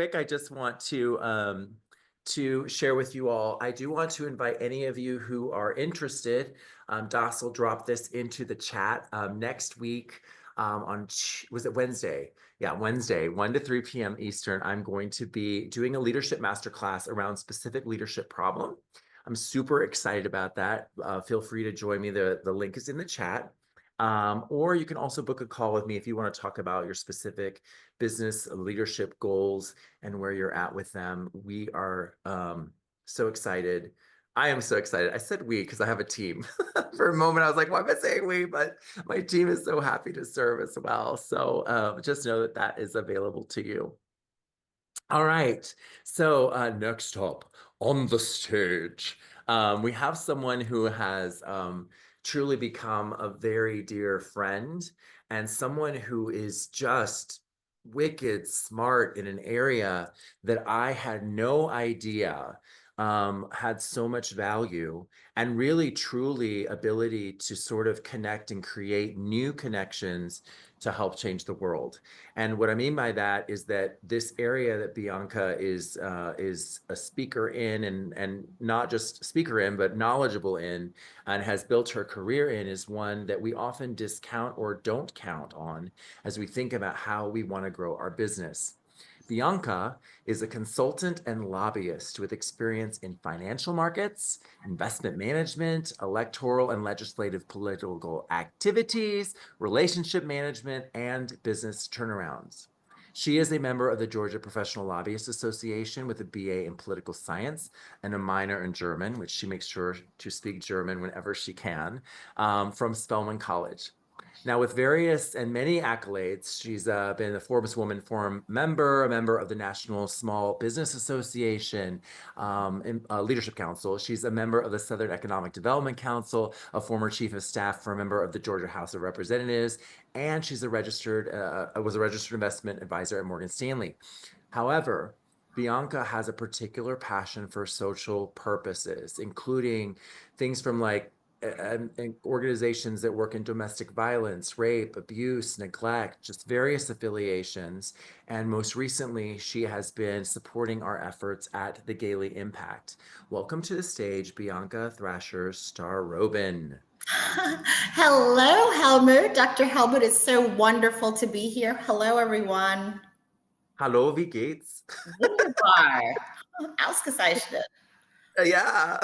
quick, I just want to share with you all. I do want to invite any of you who are interested. Das will drop this into the chat next week was it Wednesday? Yeah, Wednesday, 1 to 3 p.m. Eastern. I'm going to be doing a leadership masterclass around specific leadership problem. I'm super excited about that. Feel free to join me. The link is in the chat. Or you can also book a call with me if you want to talk about your specific business leadership goals and where you're at with them. We are so excited. I am so excited. I said we because I have a team. For a moment, I was like, why am I saying we? But my team is so happy to serve as well. So just know that that is available to you. All right. So next up on the stage, we have someone who has truly become a very dear friend and someone who is just wicked smart in an area that I had no idea had so much value and really truly ability to sort of connect and create new connections to help change the world. And what I mean by that is that this area that Bianca is a speaker in and not just speaker in, but knowledgeable in, and has built her career in, is one that we often discount or don't count on as we think about how we want to grow our business. Bianca is a consultant and lobbyist with experience in financial markets, investment management, electoral and legislative political activities, relationship management, and business turnarounds. She is a member of the Georgia Professional Lobbyists Association with a BA in political science and a minor in German, which she makes sure to speak German whenever she can, from Spelman College. Now, with various and many accolades, she's been a Forbes Woman Forum member, a member of the National Small Business Association, Leadership Council. She's a member of the Southern Economic Development Council, a former chief of staff for a member of the Georgia House of Representatives, and she's was a registered investment advisor at Morgan Stanley. However, Bianca has a particular passion for social purposes, including things from like and organizations that work in domestic violence, rape, abuse, neglect, just various affiliations. And most recently, she has been supporting our efforts at the Gailey Impact. Welcome to the stage, Bianca Thrasher-Staroben. Hello, Helmut. Dr. Helmut, it's so wonderful to be here. Hello, everyone. Hallo, wie geht's? Wunderbar. Ausgezeichnet. Yeah.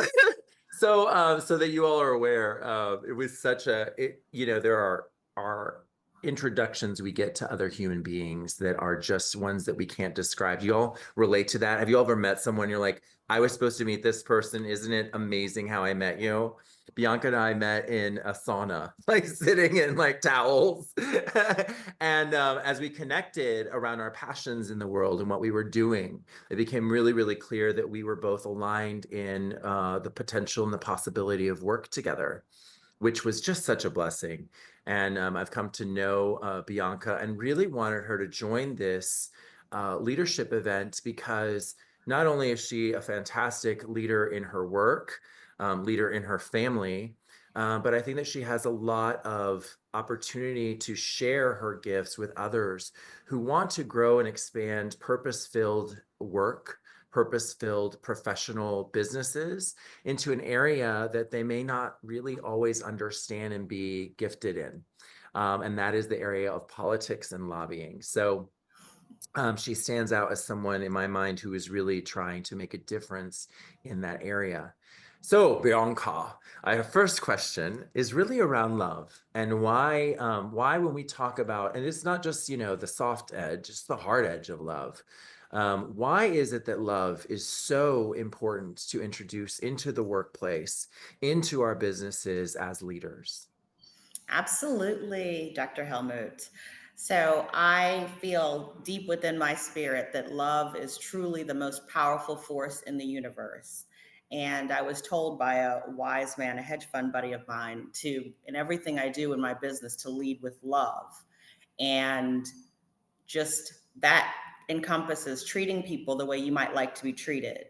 So that you all are aware, it was such there are introductions we get to other human beings that are just ones that we can't describe. Do you all relate to that? Have you all ever met someone you're like, I was supposed to meet this person. Isn't it amazing how I met you? Bianca and I met in a sauna, like sitting in like towels. And as we connected around our passions in the world and what we were doing, it became really, really clear that we were both aligned in the potential and the possibility of work together, which was just such a blessing. And I've come to know Bianca and really wanted her to join this leadership event because not only is she a fantastic leader in her work, leader in her family, but I think that she has a lot of opportunity to share her gifts with others who want to grow and expand purpose-filled work, purpose-filled professional businesses into an area that they may not really always understand and be gifted in. And that is the area of politics and lobbying. So she stands out as someone in my mind who is really trying to make a difference in that area. So Bianca, our first question is really around love and why when we talk about, and it's not just, the soft edge, it's the hard edge of love. Why is it that love is so important to introduce into the workplace, into our businesses as leaders? Absolutely, Dr. Helmut. So I feel deep within my spirit that love is truly the most powerful force in the universe. And I was told by a wise man, a hedge fund buddy of mine, in everything I do in my business, to lead with love. And just that encompasses treating people the way you might like to be treated,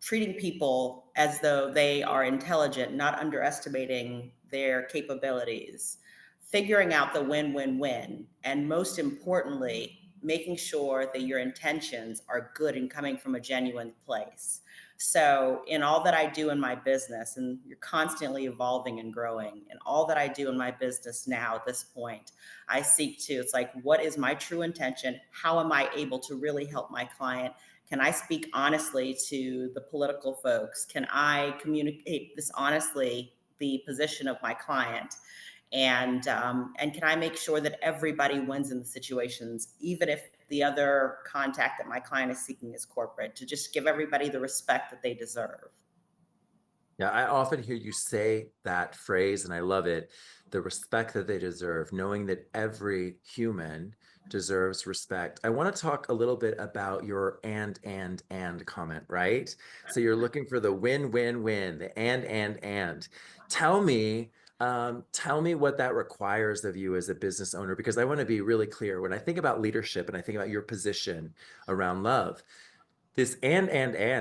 treating people as though they are intelligent, not underestimating their capabilities, figuring out the win-win-win, and most importantly, making sure that your intentions are good and coming from a genuine place. So, in all that I do in my business, and you're constantly evolving and growing, in all that I do in my business now at this point, I seek to, it's like, what is my true intention? How am I able to really help my client? Can I speak honestly to the political folks? Can I communicate this honestly, the position of my client? And can I make sure that everybody wins in the situations, even if the other contact that my client is seeking is corporate, to just give everybody the respect that they deserve. Yeah, I often hear you say that phrase, and I love it. The respect that they deserve, knowing that every human deserves respect. I want to talk a little bit about your and comment, right? So you're looking for the win, win, win, the and. Tell me, tell me what that requires of you as a business owner, because I want to be really clear. When I think about leadership and I think about your position around love, this and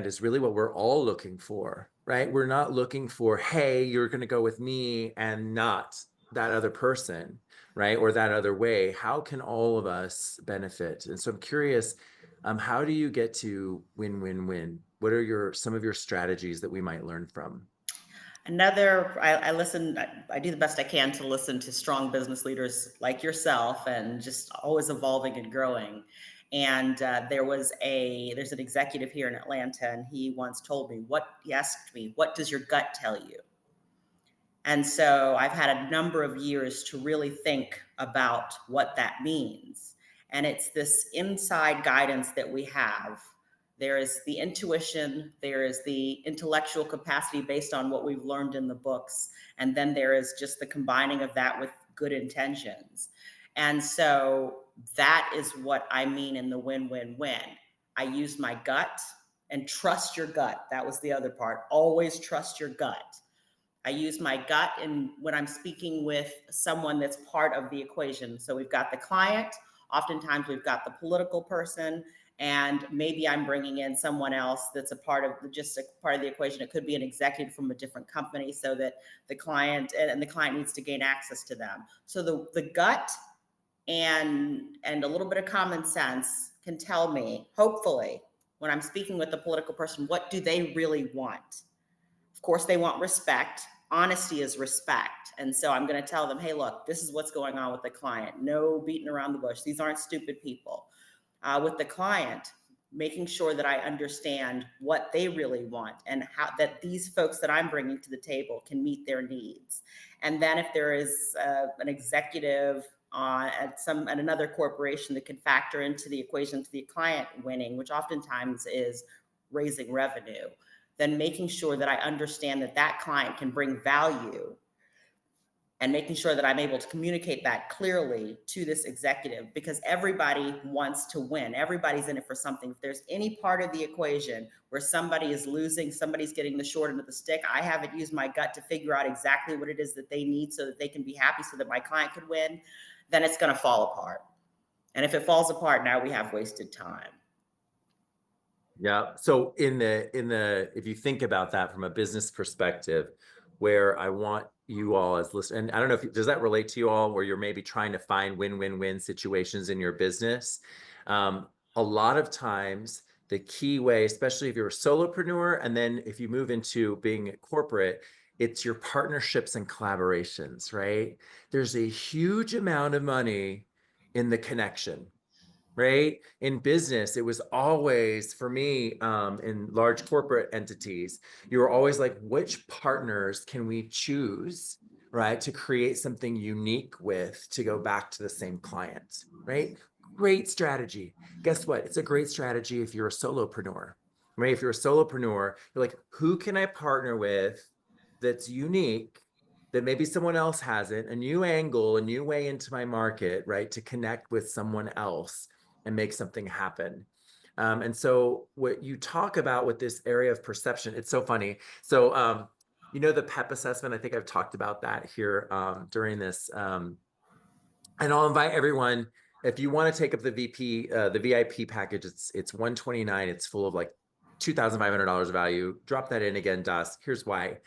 is really what we're all looking for, right? We're not looking for, hey, you're going to go with me and not that other person, right? Or that other way. How can all of us benefit? And so I'm curious, how do you get to win, win, win? What are some of your strategies that we might learn from? I listen, I do the best I can to listen to strong business leaders like yourself and just always evolving and growing. And there's an executive here in Atlanta, and he once told me, he asked me, what does your gut tell you? And so I've had a number of years to really think about what that means. And it's this inside guidance that we have. There is the intuition, there is the intellectual capacity based on what we've learned in the books. And then there is just the combining of that with good intentions. And so that is what I mean in the win win win. I use my gut and trust your gut. That was the other part. Always trust your gut. I use my gut and when I'm speaking with someone that's part of the equation. So we've got the client, oftentimes we've got the political person, and maybe I'm bringing in someone else that's a part of just a part of the equation. It could be an executive from a different company, so that the client needs to gain access to them. So the gut and a little bit of common sense can tell me, hopefully, when I'm speaking with the political person, what do they really want? Of course, they want respect. Honesty is respect. And so I'm going to tell them, hey, look, this is what's going on with the client. No beating around the bush. These aren't stupid people. With the client, making sure that I understand what they really want and how that these folks that I'm bringing to the table can meet their needs. And then if there is an executive at another corporation that can factor into the equation to the client winning, which oftentimes is raising revenue, then making sure that I understand that that client can bring value and making sure that I'm able to communicate that clearly to this executive, because everybody wants to win. Everybody's in it for something. If there's any part of the equation where somebody is losing, somebody's getting the short end of the stick, I haven't used my gut to figure out exactly what it is that they need so that they can be happy so that my client could win, then it's going to fall apart. And if it falls apart, now we have wasted time. Yeah. So if you think about that from a business perspective, where I want you all as listeners, and I don't know if does that relate to you all, where you're maybe trying to find win-win-win situations in your business. A lot of times, the key way, especially if you're a solopreneur, and then if you move into being corporate, it's your partnerships and collaborations, right? There's a huge amount of money in the connection, right? In business, it was always for me, in large corporate entities, you were always like, which partners can we choose, right, to create something unique with to go back to the same client, right? Great strategy. Guess what? It's a great strategy if you're a solopreneur, right? If you're a solopreneur, you're like, who can I partner with that's unique, that maybe someone else hasn't, a new angle, a new way into my market, right, to connect with someone else and make something happen. And so what you talk about with this area of perception, it's so funny. So, the PEP assessment, I think I've talked about that here during this. And I'll invite everyone, if you want to take up the VIP package, it's 129. It's full of like $2,500 value. Drop that in again, Das. Here's why.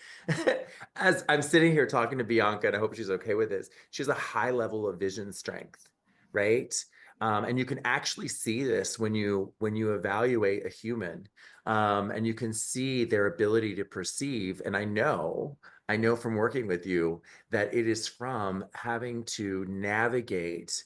As I'm sitting here talking to Bianca, and I hope she's okay with this, she has a high level of vision strength, right? And you can actually see this when you evaluate a human, and you can see their ability to perceive. And I know from working with you that it is from having to navigate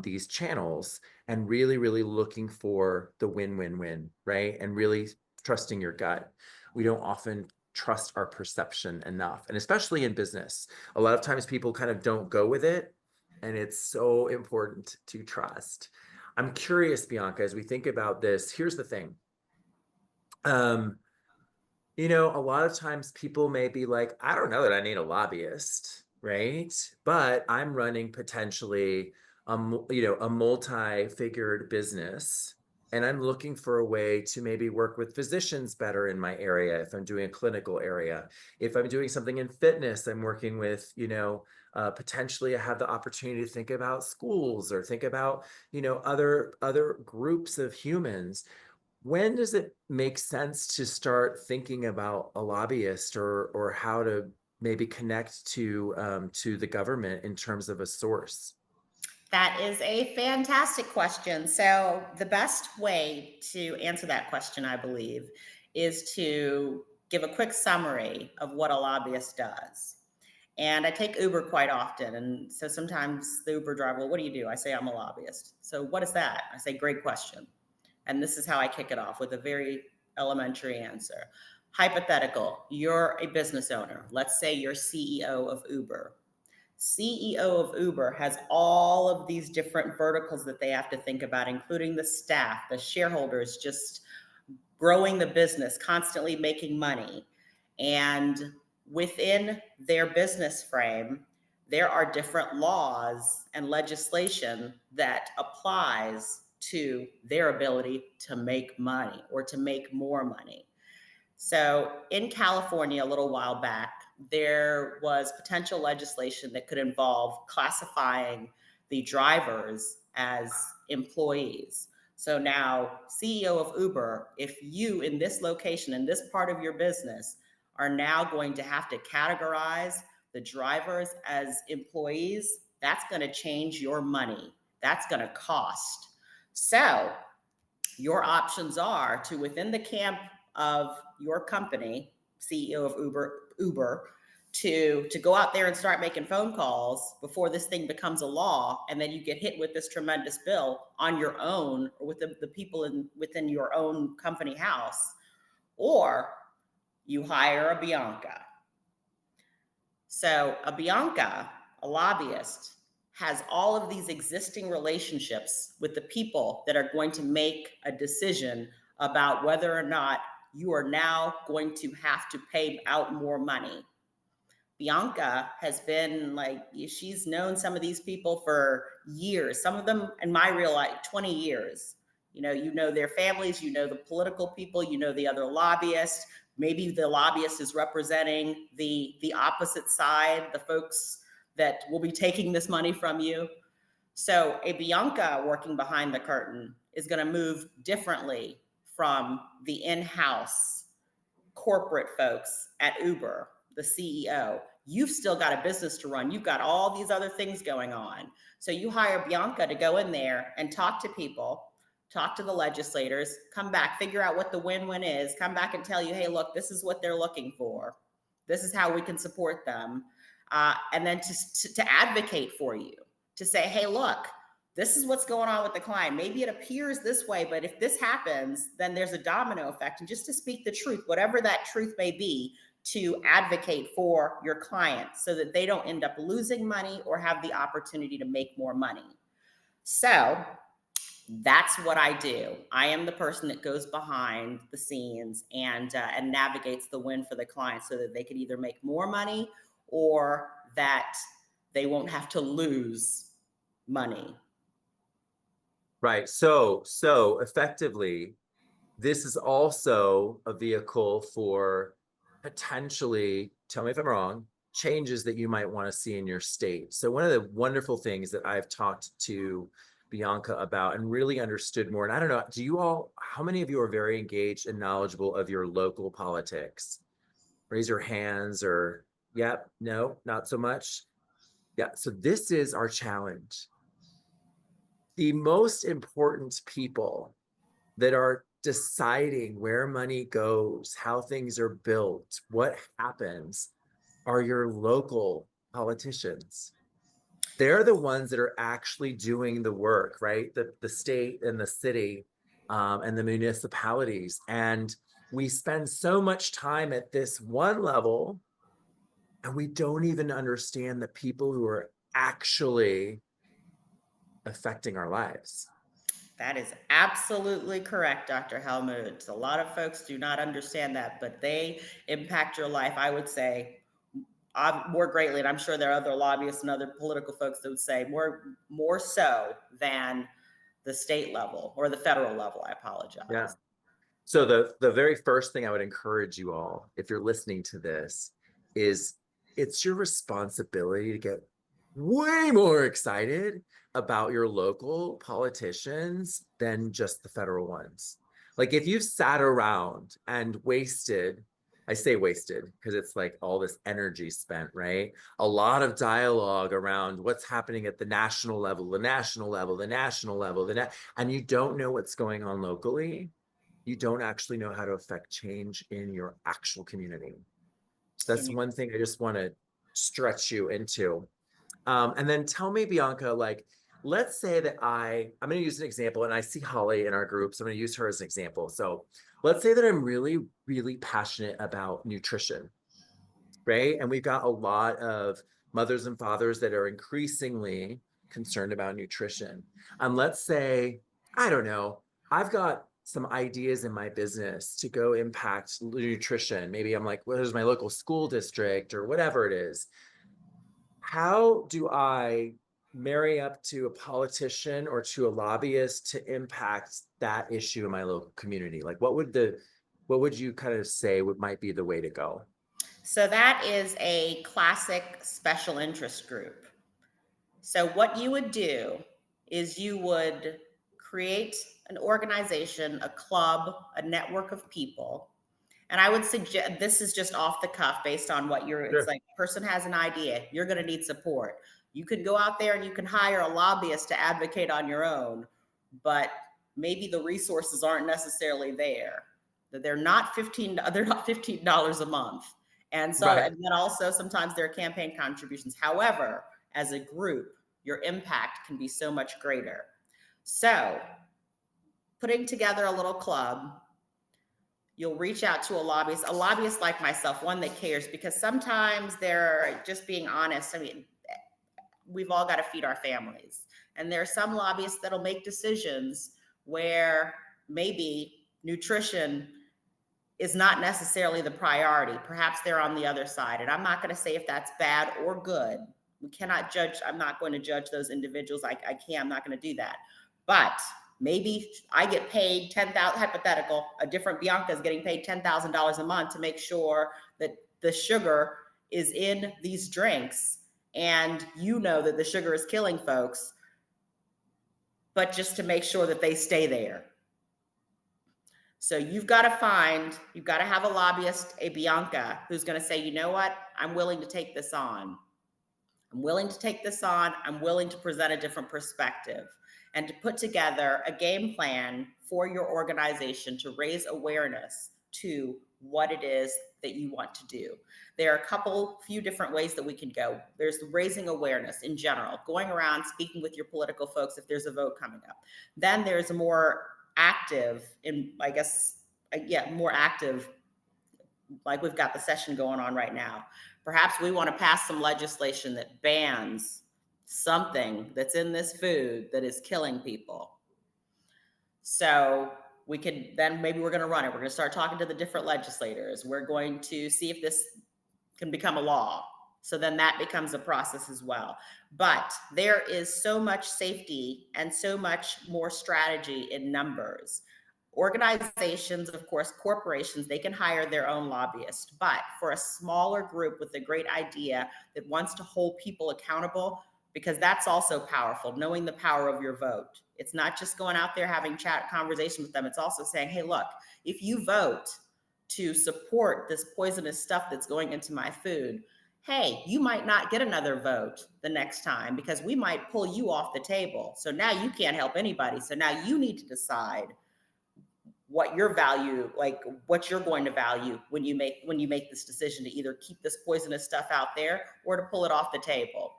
these channels and really, really looking for the win-win-win, right? And really trusting your gut. We don't often trust our perception enough, and especially in business, a lot of times people kind of don't go with it, and it's so important to trust. I'm curious, Bianca, as we think about this, here's the thing. Um, a lot of times people may be like, I don't know that I need a lobbyist, right? But I'm running potentially a multi-figured business, and I'm looking for a way to maybe work with physicians better in my area if I'm doing a clinical area. If I'm doing something in fitness, I'm working with, potentially I have the opportunity to think about schools or think about, other groups of humans. When does it make sense to start thinking about a lobbyist, or how to maybe connect to the government in terms of a source? That is a fantastic question. So, the best way to answer that question, I believe, is to give a quick summary of what a lobbyist does. And I take Uber quite often. And so sometimes the Uber driver, well, what do you do? I say, I'm a lobbyist. So, what is that? I say, great question. And this is how I kick it off with a very elementary answer. Hypothetical, you're a business owner. Let's say you're CEO of Uber. CEO of Uber has all of these different verticals that they have to think about, including the staff, the shareholders, just growing the business, constantly making money. And within their business frame, there are different laws and legislation that applies to their ability to make money or to make more money. So in California, a little while back, there was potential legislation that could involve classifying the drivers as employees. So now, CEO of Uber, if you in this location, in this part of your business, are now going to have to categorize the drivers as employees, that's going to change your money. That's going to cost. So your options are to, within the camp of your company, CEO of Uber, to go out there and start making phone calls before this thing becomes a law, and then you get hit with this tremendous bill on your own or with the people within your own company house, or you hire a Bianca. So a Bianca, a lobbyist, has all of these existing relationships with the people that are going to make a decision about whether or not you are now going to have to pay out more money. Bianca has been like, she's known some of these people for years, some of them in my real life, 20 years. You know their families, you know the political people, you know the other lobbyists. Maybe the lobbyist is representing the opposite side, the folks that will be taking this money from you. So a Bianca working behind the curtain is going to move differently from the in-house corporate folks at Uber, the CEO. You've still got a business to run. You've got all these other things going on. So you hire Bianca to go in there and talk to people, talk to the legislators, come back, figure out what the win-win is, come back and tell you, hey, look, this is what they're looking for. This is how we can support them. And then to advocate for you, to say, hey, look, this is what's going on with the client. Maybe it appears this way, but if this happens, then there's a domino effect. And just to speak the truth, whatever that truth may be, to advocate for your clients so that they don't end up losing money or have the opportunity to make more money. So that's what I do. I am the person that goes behind the scenes and navigates the win for the client so that they can either make more money or that they won't have to lose money. Right. So effectively, this is also a vehicle for potentially, tell me if I'm wrong, changes that you might want to see in your state. So one of the wonderful things that I've talked to Bianca about and really understood more, and I don't know, how many of you are very engaged and knowledgeable of your local politics? Raise your hands, or, yep, no, not so much. Yeah, so this is our challenge. the most important people that are deciding where money goes, how things are built, what happens are your local politicians. They're the ones that are actually doing the work, right? The state and the city and the municipalities. And we spend so much time at this one level, and we don't even understand the people who are actually affecting our lives. That is absolutely correct, Dr. Helmut. A lot of folks do not understand that, but they impact your life, I would say, more greatly. And I'm sure there are other lobbyists and other political folks that would say more so than the state level or the federal level. I Yeah. apologize. So the very first thing I would encourage you all, if you're listening to this, is it's your responsibility to get way more excited about your local politicians than just the federal ones. Like if you've sat around and wasted, I say wasted because it's like all this energy spent, right? A lot of dialogue around what's happening at the national level, the national level, the national level, and you don't know what's going on locally, you don't actually know how to affect change in your actual community. So that's And you, one thing I just want to stretch you into. And then tell me, Bianca, like, let's say that I'm going to use an example, and I see Holly in our group, so I'm going to use her as an example. So let's say that I'm really, really passionate about nutrition, right? And we've got a lot of mothers and fathers that are increasingly concerned about nutrition. And let's say, I don't know, I've got some ideas in my business to go impact nutrition. Maybe I'm like, well, there's my local school district or whatever it is. How do I marry up to a politician or to a lobbyist to impact that issue in my local community? Like what would you kind of say would might be the way to go? so that is a classic special interest group. So what you would do is you would create an organization, a club, a network of people. And I would suggest, this is just off the cuff based on what you're, it's Sure. like person has an idea, you're going to need support. You could go out there and you can hire a lobbyist to advocate on your own, but maybe the resources aren't necessarily there. That they're not $15 a month. And so, Right. and then also sometimes there are campaign contributions. However, as a group, your impact can be so much greater. So, putting together a little club, you'll reach out to a lobbyist like myself, one that cares, because sometimes they're just being honest. I mean, we've all got to feed our families. And there are some lobbyists that'll make decisions where maybe nutrition is not necessarily the priority. Perhaps they're on the other side. And I'm not going to say if that's bad or good. We cannot judge. I'm not going to judge those individuals. I can't. I'm not going to do that. But maybe I get paid 10,000, hypothetical, a different Bianca is getting paid $10,000 a month to make sure that the sugar is in these drinks. And you know that the sugar is killing folks, but just to make sure that they stay there. So you've got to have a lobbyist, a Bianca, who's going to say, you know what? I'm willing to take this on. I'm willing to take this on. I'm willing to present a different perspective and to put together a game plan for your organization to raise awareness to what it is that you want to do. There are few different ways that we can go. There's raising awareness in general, going around speaking with your political folks if there's a vote coming up. Then there's a more active, more active, like we've got the session going on right now. Perhaps we want to pass some legislation that bans something that's in this food that is killing people. So we could then maybe we're going to run it. We're going to start talking to the different legislators. We're going to see if this can become a law. So then that becomes a process as well. But there is so much safety and so much more strategy in numbers. Organizations, of course, corporations, they can hire their own lobbyists. But for a smaller group with a great idea that wants to hold people accountable, because that's also powerful, knowing the power of your vote. It's not just going out there having chat conversation with them. It's also saying, hey, look, if you vote to support this poisonous stuff that's going into my food, hey, you might not get another vote the next time because we might pull you off the table. So now you can't help anybody. So now you need to decide what your value, like what you're going to value when you make this decision to either keep this poisonous stuff out there or to pull it off the table.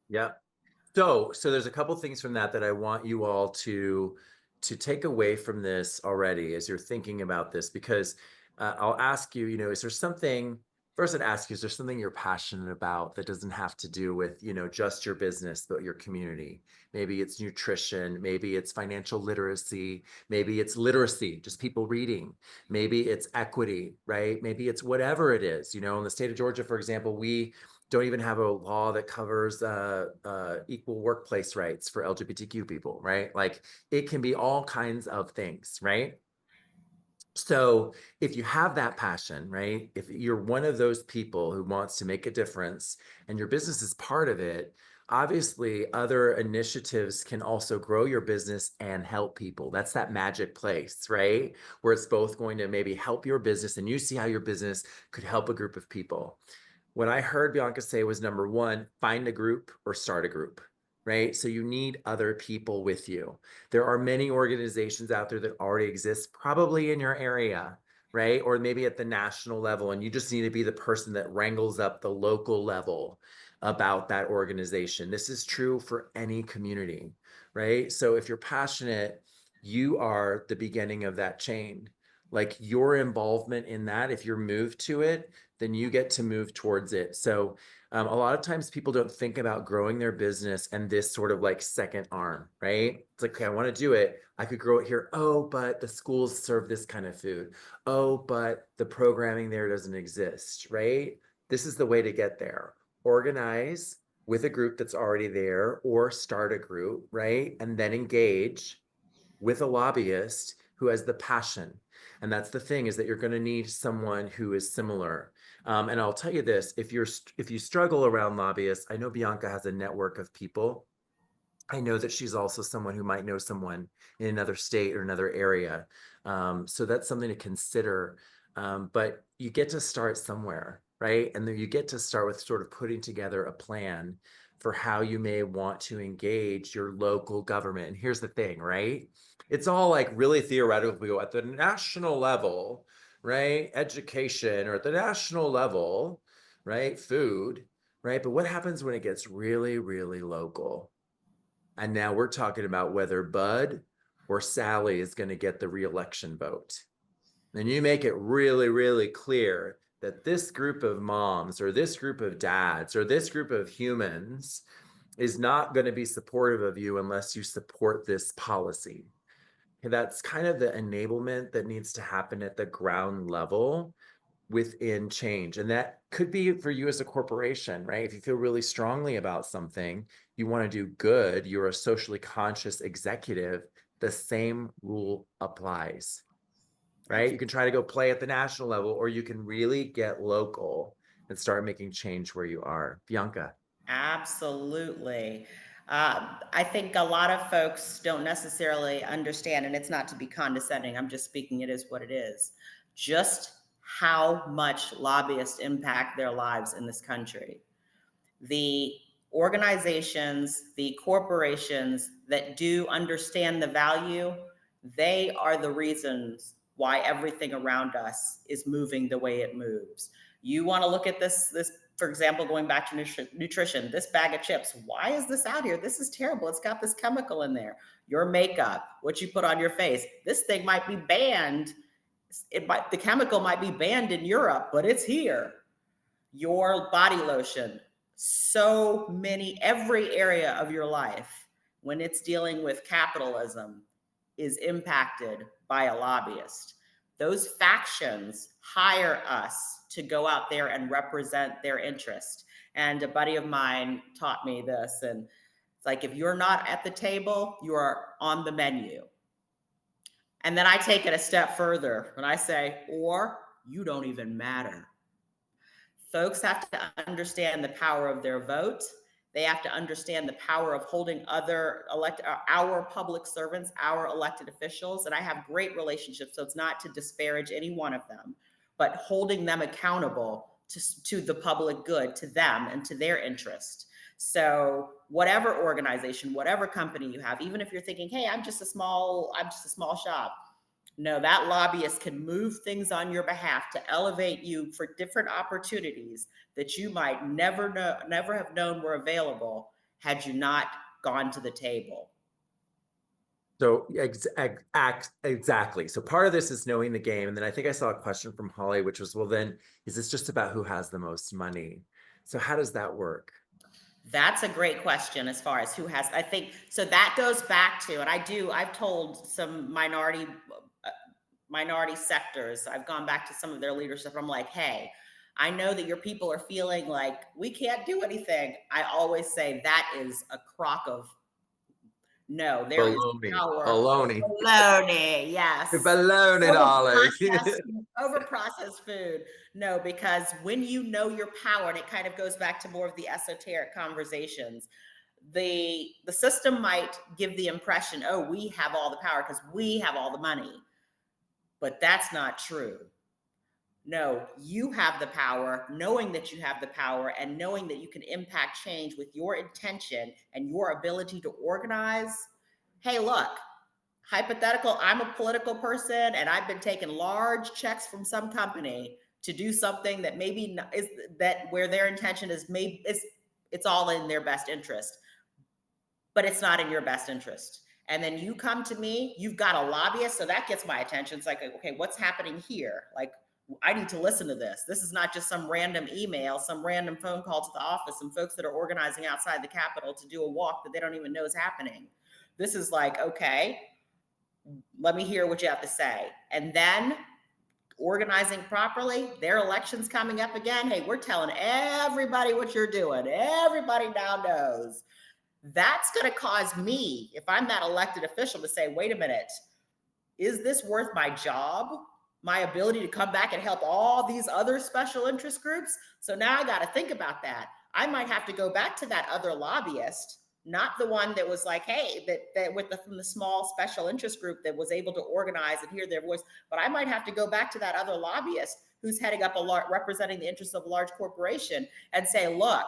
Yeah. So there's a couple things from that that I want you all to take away from this already as you're thinking about this, because I'll ask you, is there something, first I'd ask you, is there something you're passionate about that doesn't have to do with, just your business, but your community? Maybe it's nutrition, maybe it's financial literacy, maybe it's literacy, just people reading, maybe it's equity, right? Maybe it's whatever it is. In the state of Georgia, for example, we don't even have a law that covers equal workplace rights for LGBTQ people, right? Like it can be all kinds of things, right? So if you have that passion, right? If you're one of those people who wants to make a difference and your business is part of it, obviously other initiatives can also grow your business and help people. That's that magic place, right? Where it's both going to maybe help your business and you see how your business could help a group of people. What I heard Bianca say was number one, find a group or start a group, right? So you need other people with you. There are many organizations out there that already exist, probably in your area, right? Or maybe at the national level, and you just need to be the person that wrangles up the local level about that organization. This is true for any community, right? So if you're passionate, you are the beginning of that chain. Like your involvement in that, if you're moved to it, then you get to move towards it. So a lot of times people don't think about growing their business and this sort of like second arm, right? It's like, okay, I want to do it. I could grow it here. Oh, but the schools serve this kind of food. Oh, but the programming there doesn't exist, right? This is the way to get there. Organize with a group that's already there or start a group, right? And then engage with a lobbyist who has the passion. And that's the thing, is that you're going to need someone who is similar. And I'll tell you this, if you struggle around lobbyists, I know Bianca has a network of people. I know that she's also someone who might know someone in another state or another area. So that's something to consider. But you get to start somewhere, right? And then you get to start with sort of putting together a plan for how you may want to engage your local government. And here's the thing, right? It's all like really theoretical. We go at the national level, right? Education, or at the national level, right? Food, right? But what happens when it gets really, really local? And now we're talking about whether Bud or Sally is going to get the reelection vote. And you make it really, really clear that this group of moms or this group of dads or this group of humans is not going to be supportive of you unless you support this policy. And that's kind of the enablement that needs to happen at the ground level within change. And that could be for you as a corporation, right? If you feel really strongly about something, you want to do good, you're a socially conscious executive, the same rule applies, right? You can try to go play at the national level, or you can really get local and start making change where you are. Bianca. Absolutely. I think a lot of folks don't necessarily understand, and it's not to be condescending, I'm just speaking it is what it is, just how much lobbyists impact their lives in this country. The organizations, the corporations that do understand the value, they are the reasons why everything around us is moving the way it moves. You want to look at this, for example, going back to nutrition, this bag of chips, why is this out here? This is terrible. It's got this chemical in there. Your makeup, what you put on your face, this thing might be banned. The chemical might be banned in Europe, but it's here. Your body lotion, so many, every area of your life, when it's dealing with capitalism, is impacted by a lobbyist. Those factions hire us to go out there and represent their interest. And a buddy of mine taught me this. And it's like, if you're not at the table, you are on the menu. And then I take it a step further when I say, or you don't even matter. Folks have to understand the power of their vote. They have to understand the power of holding other our public servants, our elected officials. And I have great relationships, so it's not to disparage any one of them, but holding them accountable to the public good, to them and to their interest. So whatever organization, whatever company you have, even if you're thinking, hey, I'm just a small shop. No, that lobbyist can move things on your behalf to elevate you for different opportunities that you might never have known were available had you not gone to the table. So exactly. So part of this is knowing the game. And then I think I saw a question from Holly, which was, well, then is this just about who has the most money? So how does that work? That's a great question as far as who has, I think, so that goes back to, and I've told some uh, minority sectors, I've gone back to some of their leadership. I'm like, hey, I know that your people are feeling like we can't do anything. I always say that is a crock of no, there is Baloney. power. Baloney. Baloney, yes. Baloney, Holly. Overprocessed, overprocessed food. No, because when you know your power, and it kind of goes back to more of the esoteric conversations, the system might give the impression, oh, we have all the power because we have all the money. But that's not true. No, you have the power, knowing that you have the power and knowing that you can impact change with your intention and your ability to organize. Hey, look, hypothetical, I'm a political person and I've been taking large checks from some company to do something that maybe is that where their intention is maybe it's all in their best interest, but it's not in your best interest. And then you come to me, you've got a lobbyist, so that gets my attention. It's like, okay, what's happening here? Like, I need to listen to this. This is not just some random email, some random phone call to the office, some folks that are organizing outside the Capitol to do a walk that they don't even know is happening. This is like, okay, let me hear what you have to say. And then organizing properly, their election's coming up again. Hey, we're telling everybody what you're doing. Everybody now knows. That's going to cause me, if I'm that elected official, to say, wait a minute, is this worth my job? My ability to come back and help all these other special interest groups? So now I got to think about that. I might have to go back to that other lobbyist, not the one that was like, hey, that with the from the small special interest group that was able to organize and hear their voice. But I might have to go back to that other lobbyist who's heading up representing the interests of a large corporation and say, look,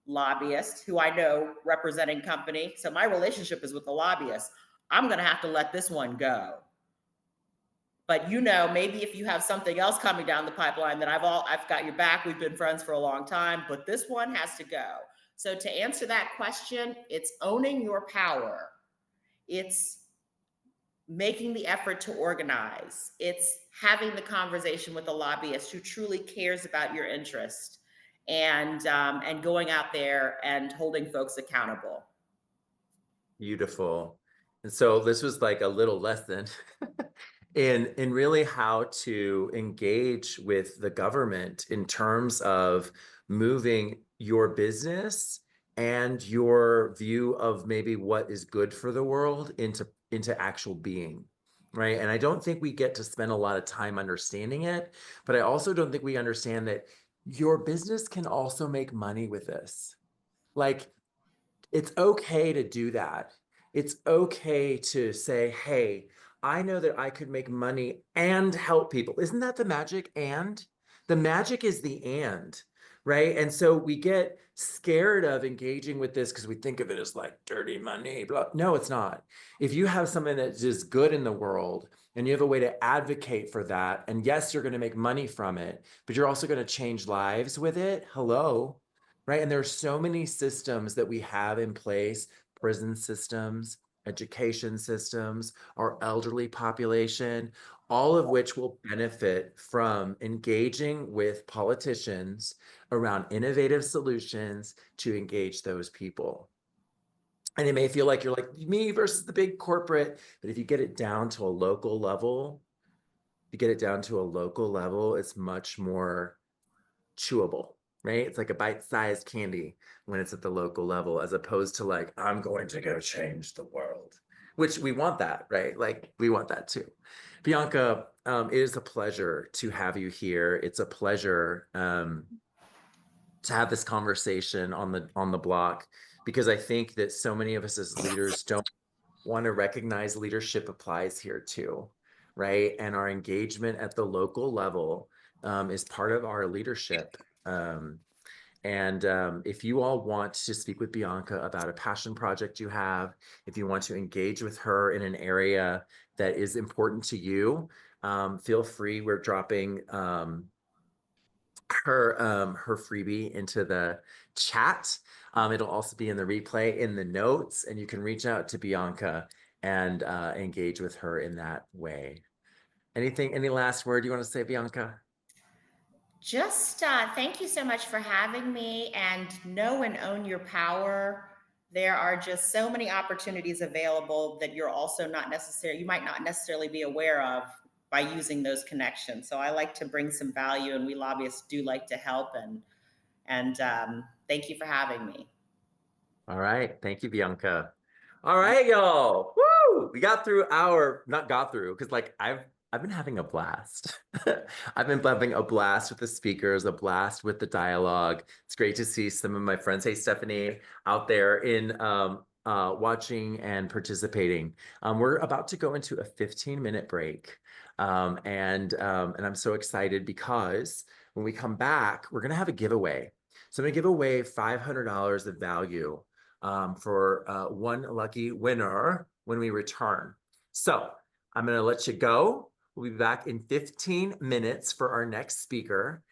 lobbyist who I know representing company. So my relationship is with the lobbyist. I'm going to have to let this one go. But maybe if you have something else coming down the pipeline that I've got your back. We've been friends for a long time, but this one has to go. So to answer that question, it's owning your power. It's making the effort to organize. It's having the conversation with a lobbyist who truly cares about your interest, and going out there and holding folks accountable. Beautiful. And so this was like a little lesson in really how to engage with the government in terms of moving your business and your view of maybe what is good for the world into actual being. Right. And I don't think we get to spend a lot of time understanding it, but I also don't think we understand that your business can also make money with this. Like, it's okay to do that. It's okay to say, hey, I know that I could make money and help people. Isn't that the magic? And the magic is the and, right? And so we get scared of engaging with this because we think of it as like dirty money. Blah. No, it's not. If you have something that's just good in the world and you have a way to advocate for that, and yes, you're going to make money from it, but you're also going to change lives with it. Hello, right? And there's so many systems that we have in place, prison systems, education systems, our elderly population, all of which will benefit from engaging with politicians around innovative solutions to engage those people. And it may feel like you're like me versus the big corporate, but if you get it down to a local level, it's much more chewable, right? It's like a bite-sized candy when it's at the local level, as opposed to like, I'm going to go change the world, which we want that, right? Like we want that too. Bianca, it is a pleasure to have you here. It's a pleasure to have this conversation on the block, because I think that so many of us as leaders don't want to recognize leadership applies here too, right? And our engagement at the local level is part of our leadership. If you all want to speak with Bianca about a passion project you have, if you want to engage with her in an area that is important to you, feel free. We're dropping her freebie into the chat. It'll also be in the replay in the notes, and you can reach out to Bianca and engage with her in that way. Any last word you want to say, Bianca? Just thank you so much for having me, and know and own your power. There are just so many opportunities available that you might not necessarily be aware of by using those connections. So I like to bring some value, and we lobbyists do like to help. And thank you for having me. All right. Thank you, Bianca. All right, y'all. Woo! We got through not got through, because like I've been having a blast. I've been having a blast with the speakers, a blast with the dialogue. It's great to see some of my friends, hey Stephanie, out there in watching and participating. We're about to go into a 15-minute break. And I'm so excited because when we come back, we're gonna have a giveaway. So I'm gonna give away $500 of value for one lucky winner when we return. So I'm going to let you go. We'll be back in 15 minutes for our next speaker.